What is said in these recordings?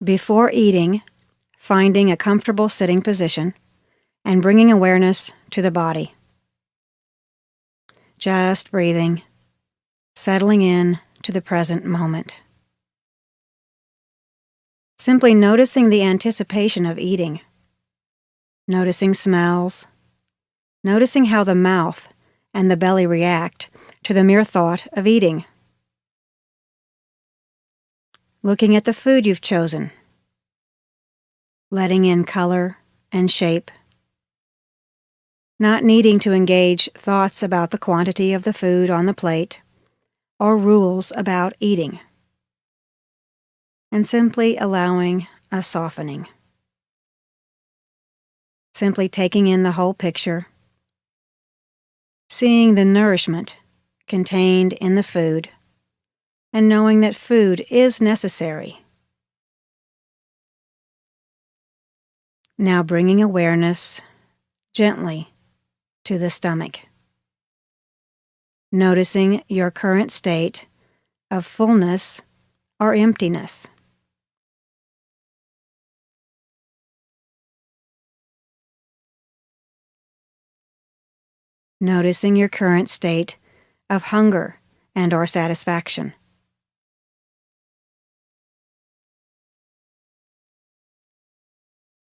Before eating, finding a comfortable sitting position and bringing awareness to the body. Just breathing, settling in to the present moment. Simply noticing the anticipation of eating, noticing smells, noticing how the mouth and the belly react to the mere thought of eating. Looking at the food you've chosen, letting in color and shape, not needing to engage thoughts about the quantity of the food on the plate or rules about eating, and simply allowing a softening. Simply taking in the whole picture, seeing the nourishment contained in the food, and knowing that food is necessary. Now bringing awareness gently to the stomach, noticing your current state of fullness or emptiness. Noticing your current state of hunger and or satisfaction.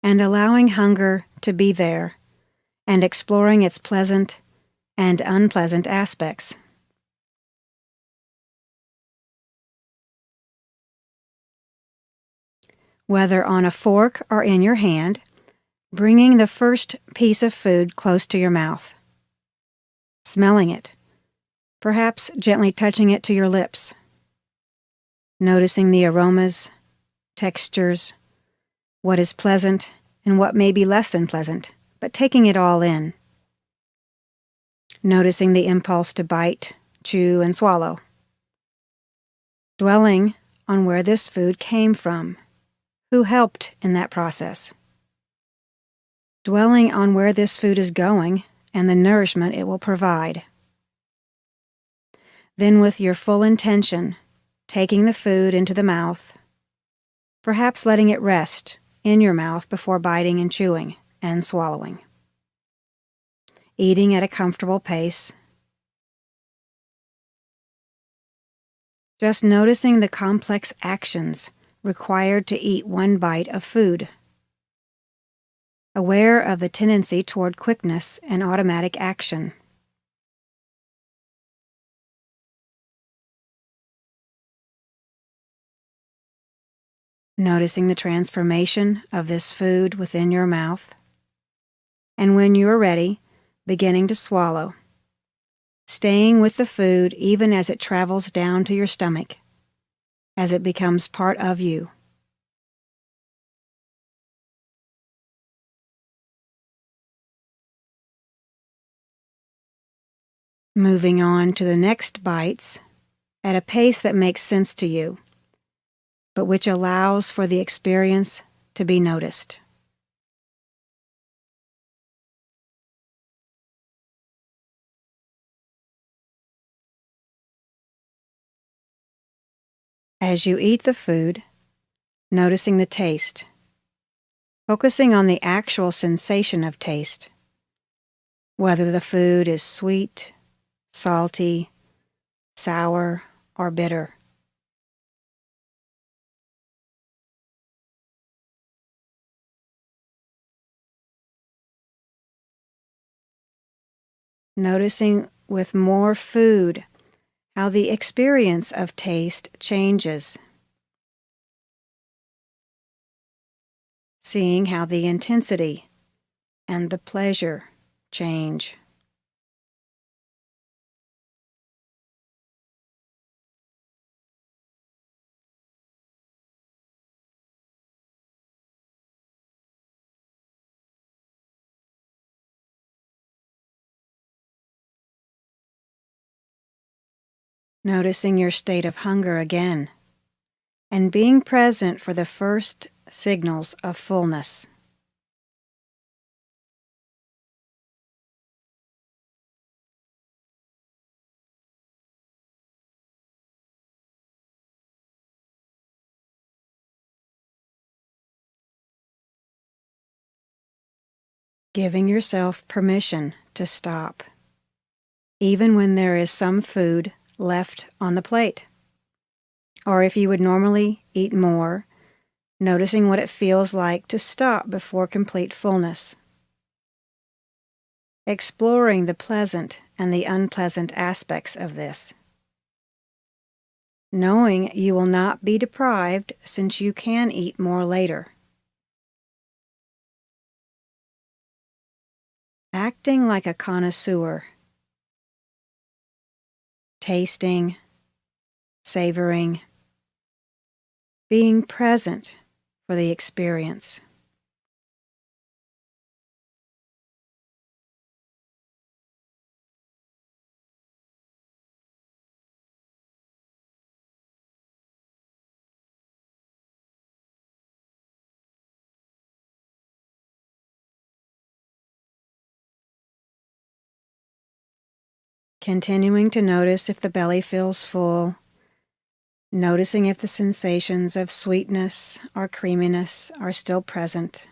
And allowing hunger to be there and exploring its pleasant and unpleasant aspects. Whether on a fork or in your hand, bringing the first piece of food close to your mouth, smelling it, perhaps gently touching it to your lips, noticing the aromas, textures, what is pleasant and what may be less than pleasant, but taking it all in. Noticing the impulse to bite, chew, and swallow. Dwelling on where this food came from, who helped in that process. Dwelling on where this food is going and the nourishment it will provide. Then with your full intention, taking the food into the mouth, perhaps letting it rest in your mouth before biting and chewing and swallowing. Eating at a comfortable pace. Just noticing the complex actions required to eat one bite of food. Aware of the tendency toward quickness and automatic action. Noticing the transformation of this food within your mouth. And when you are ready, beginning to swallow. Staying with the food even as it travels down to your stomach, as it becomes part of you. Moving on to the next bites at a pace that makes sense to you, but which allows for the experience to be noticed. As you eat the food, noticing the taste, focusing on the actual sensation of taste, whether the food is sweet, salty, sour, or bitter. Noticing with more food how the experience of taste changes. Seeing how the intensity and the pleasure change. Noticing your state of hunger again, and being present for the first signals of fullness. giving yourself permission to stop, even when there is some food left on the plate. Or if you would normally eat more, noticing what it feels like to stop before complete fullness. Exploring the pleasant and the unpleasant aspects of this. Knowing you will not be deprived since you can eat more later. Acting like a connoisseur. Tasting, savoring, being present for the experience. Continuing to notice if the belly feels full, noticing if the sensations of sweetness or creaminess are still present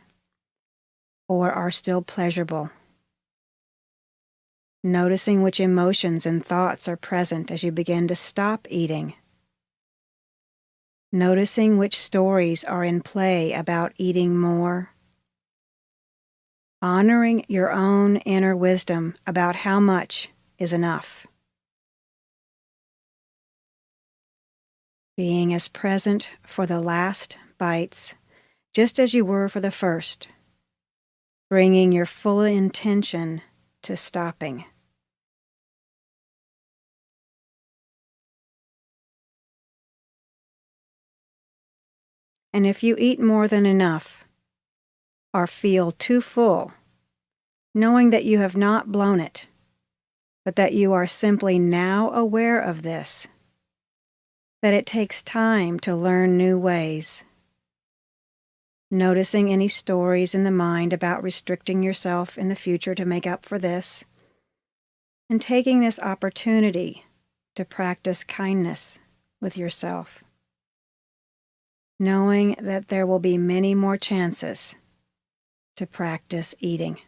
or are still pleasurable. Noticing which emotions and thoughts are present as you begin to stop eating. Noticing which stories are in play about eating more. Honoring your own inner wisdom about how much is enough. Being as present for the last bites, just as you were for the first. Bringing your full intention to stopping. And if you eat more than enough, or feel too full, knowing that you have not blown it, but that you are simply now aware of this, that it takes time to learn new ways. Noticing any stories in the mind about restricting yourself in the future to make up for this, and taking this opportunity to practice kindness with yourself, knowing that there will be many more chances to practice eating.